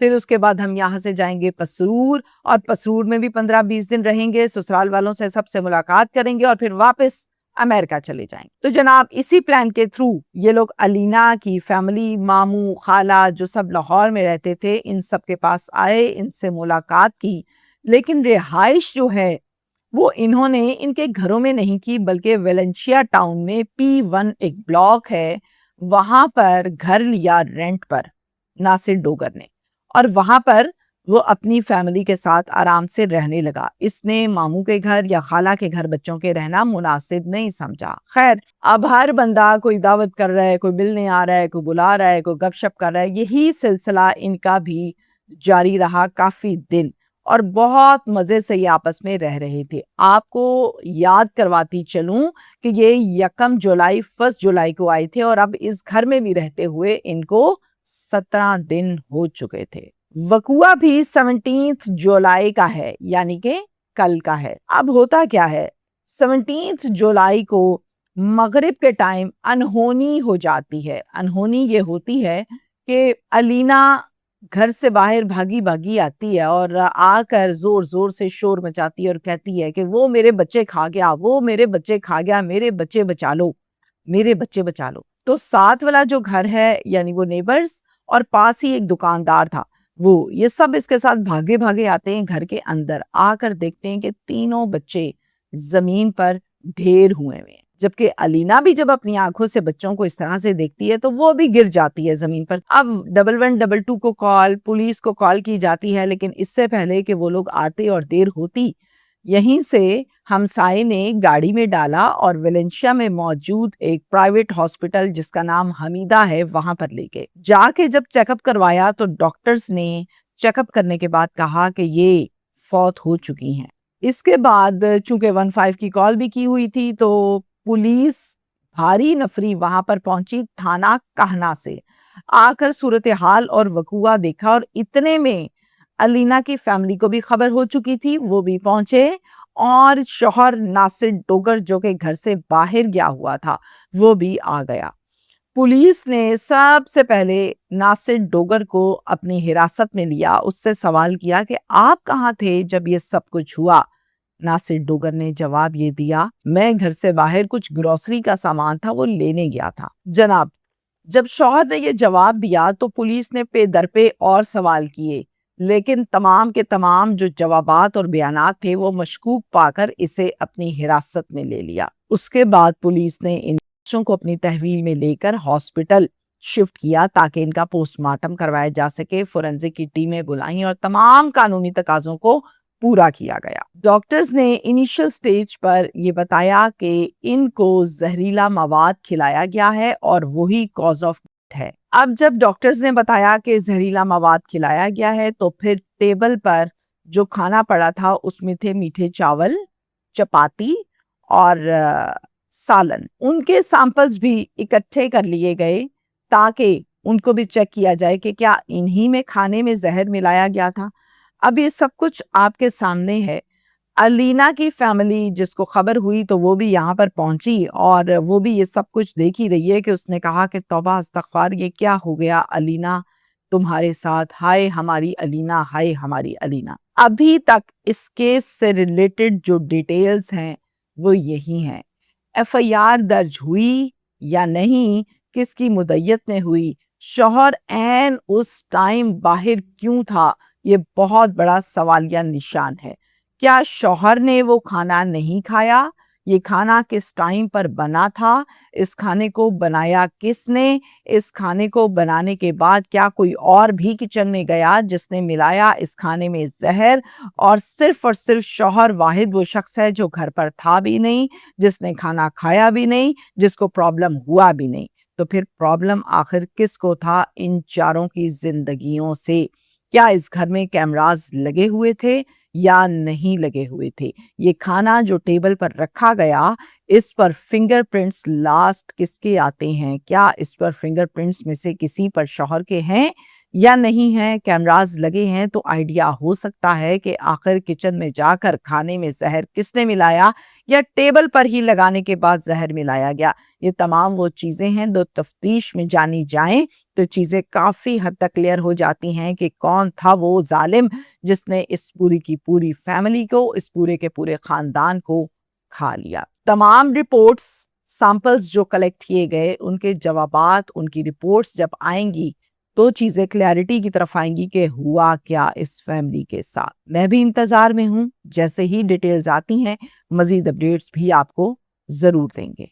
پھر اس کے بعد ہم یہاں سے جائیں گے پسرور، اور پسرور میں بھی 15-20 دن رہیں گے، سسرال والوں سے سب سے ملاقات کریں گے اور پھر واپس امریکہ چلے جائیں گے۔ تو جناب اسی پلان کے تھرو یہ لوگ علینا کی فیملی، ماموں، خالہ جو سب لاہور میں رہتے تھے، ان سب کے پاس آئے، ان سے ملاقات کی، لیکن رہائش جو ہے وہ انہوں نے ان کے گھروں میں نہیں کی، بلکہ ویلنشیا ٹاؤن میں P1 ایک بلاک ہے، وہاں پر گھر لیا رینٹ پر ناصر ڈوگر نے، اور وہاں پر وہ اپنی فیملی کے ساتھ آرام سے رہنے لگا۔ اس نے ماموں کے گھر یا خالہ کے گھر بچوں کے رہنا مناسب نہیں سمجھا۔ خیر، اب ہر بندہ کوئی دعوت کر رہا ہے، کوئی ملنے آ رہا ہے، کوئی بلا رہا ہے، کوئی گپ شپ کر رہا ہے، یہی سلسلہ ان کا بھی جاری رہا کافی دن، اور بہت مزے سے یہ آپس میں رہ رہے تھے۔ آپ کو یاد کرواتی چلوں کہ یہ 1 جولائی کو آئے تھے، اور اب اس گھر میں بھی رہتے ہوئے ان کو 17 دن ہو چکے تھے۔ وقوعہ بھی 17 جولائی کا ہے، یعنی کہ کل کا ہے۔ اب ہوتا کیا ہے، 17 جولائی کو مغرب کے ٹائم انہونی ہو جاتی ہے۔ انہونی یہ ہوتی ہے کہ علینا گھر سے باہر بھاگی بھاگی آتی ہے اور آ کر زور زور سے شور مچاتی ہے اور کہتی ہے کہ وہ میرے بچے کھا گیا، وہ میرے بچے کھا گیا، میرے بچے بچا لو، میرے بچے بچا لو۔ تو ساتھ والا جو گھر ہے، یعنی وہ نیبرز، اور پاس ہی ایک دکاندار تھا، وہ یہ سب اس کے ساتھ بھاگے بھاگے آتے ہیں گھر کے اندر، آ کر دیکھتے ہیں کہ تینوں بچے زمین پر ڈھیر ہوئے ہیں، جبکہ علینا بھی جب اپنی آنکھوں سے بچوں کو اس طرح سے دیکھتی ہے تو وہ بھی گر جاتی ہے زمین پر۔ اب 1122 کو کال، پولیس کو کال کی جاتی ہے، لیکن اس سے پہلے کہ وہ لوگ آتے اور دیر ہوتی، یہیں سے ہمسائے نے گاڑی میں ڈالا اور ویلنشیا میں موجود ایک پرائیویٹ ہاسپٹل جس کا نام حمیدہ ہے وہاں پر لے گئے۔ جا کے جب چیک اپ کروایا تو ڈاکٹرز نے چیک اپ کرنے کے بعد کہا کہ یہ فوت ہو چکی ہیں۔ اس کے بعد چونکہ 15 کی کال بھی کی ہوئی تھی تو پولیس بھاری نفری وہاں پر پہنچی تھانہ کہنا سے، آ کر صورتحال اور وقوعہ دیکھا، اور اتنے میں علینا کی فیملی کو بھی خبر ہو چکی تھی، وہ بھی پہنچے، اور شوہر ناصر ڈوگر جو کہ گھر سے باہر گیا ہوا تھا وہ بھی آ گیا۔ پولیس نے سب سے پہلے ناصر ڈوگر کو اپنی حراست میں لیا، اس سے سوال کیا کہ آپ کہاں تھے جب یہ سب کچھ ہوا؟ ناصر ڈوگر نے جواب یہ دیا، میں گھر سے باہر کچھ گروسری کا سامان تھا وہ لینے گیا تھا۔ جناب جب شوہر نے یہ جواب دیا تو پولیس نے پے در پہ اور سوال کیے، لیکن تمام کے تمام جو جوابات اور بیانات تھے وہ مشکوک پا کر اسے اپنی حراست میں لے لیا۔ اس کے بعد پولیس نے ان بچوں کو اپنی تحویل میں لے کر ہاسپٹل شفٹ کیا تاکہ ان کا پوسٹ مارٹم کروایا جا سکے، فورنزک کی ٹیمیں بلائیں اور تمام قانونی تقاضوں کو پورا کیا گیا۔ ڈاکٹرز نے انیشل سٹیج پر یہ بتایا کہ ان کو زہریلا مواد کھلایا گیا ہے اور وہی کاز آف ڈیتھ ہے۔ اب جب ڈاکٹرز نے بتایا کہ زہریلا مواد کھلایا گیا ہے تو پھر ٹیبل پر جو کھانا پڑا تھا اس میں تھے میٹھے چاول، چپاتی اور سالن۔ ان کے سیمپلز بھی اکٹھے کر لیے گئے تاکہ ان کو بھی چیک کیا جائے کہ کیا انہی میں کھانے میں زہر ملایا گیا تھا۔ اب یہ سب کچھ آپ کے سامنے ہے۔ علینا کی فیملی جس کو خبر ہوئی تو وہ بھی یہاں پر پہنچی اور وہ بھی یہ سب کچھ دیکھ ہی رہی ہے کہ اس نے کہا کہ توبہ استغفار، یہ کیا ہو گیا علینا تمہارے ساتھ، ہائے ہماری علینا، ہائے ہماری علینا۔ ابھی تک اس کیس سے ریلیٹڈ جو ڈیٹیلز ہیں وہ یہی ہیں۔ FIR درج ہوئی یا نہیں، کس کی مدعیت میں ہوئی، شوہر عین اس ٹائم باہر کیوں تھا، یہ بہت بڑا سوالیہ نشان ہے۔ کیا شوہر نے وہ کھانا نہیں کھایا؟ یہ کھانا کس ٹائم پر بنا تھا؟ اس کھانے کو بنایا کس نے؟ اس کھانے کو بنانے کے بعد کیا کوئی اور بھی کچن میں گیا جس نے ملایا اس کھانے میں زہر؟ اور صرف شوہر واحد وہ شخص ہے جو گھر پر تھا بھی نہیں، جس نے کھانا کھایا بھی نہیں، جس کو پرابلم ہوا بھی نہیں۔ تو پھر پرابلم آخر کس کو تھا ان چاروں کی زندگیوں سے؟ کیا اس گھر میں کیمراز لگے ہوئے تھے یا نہیں لگے ہوئے تھے؟ یہ کھانا جو ٹیبل پر رکھا گیا، اس پر فنگر پرنٹس لاسٹ کس کے آتے ہیں؟ کیا اس پر فنگر پرنٹس میں سے کسی پر شوہر کے ہیں یا نہیں ہیں؟ کیمراز لگے ہیں تو آئیڈیا ہو سکتا ہے کہ آخر کچن میں جا کر کھانے میں زہر کس نے ملایا، یا ٹیبل پر ہی لگانے کے بعد زہر ملایا گیا۔ یہ تمام وہ چیزیں ہیں جو تفتیش میں جانی جائیں تو چیزیں کافی حد تک کلیئر ہو جاتی ہیں کہ کون تھا وہ ظالم جس نے اس پوری کی پوری فیملی کو، اس پورے کے پورے خاندان کو کھا لیا۔ تمام رپورٹس، سیمپلز جو کلیکٹ کیے گئے، ان کے جوابات، ان کی رپورٹس جب آئیں گی تو چیزیں کلیئرٹی کی طرف آئیں گی کہ ہوا کیا اس فیملی کے ساتھ۔ میں بھی انتظار میں ہوں، جیسے ہی ڈیٹیلز آتی ہیں مزید اپڈیٹس بھی آپ کو ضرور دیں گے۔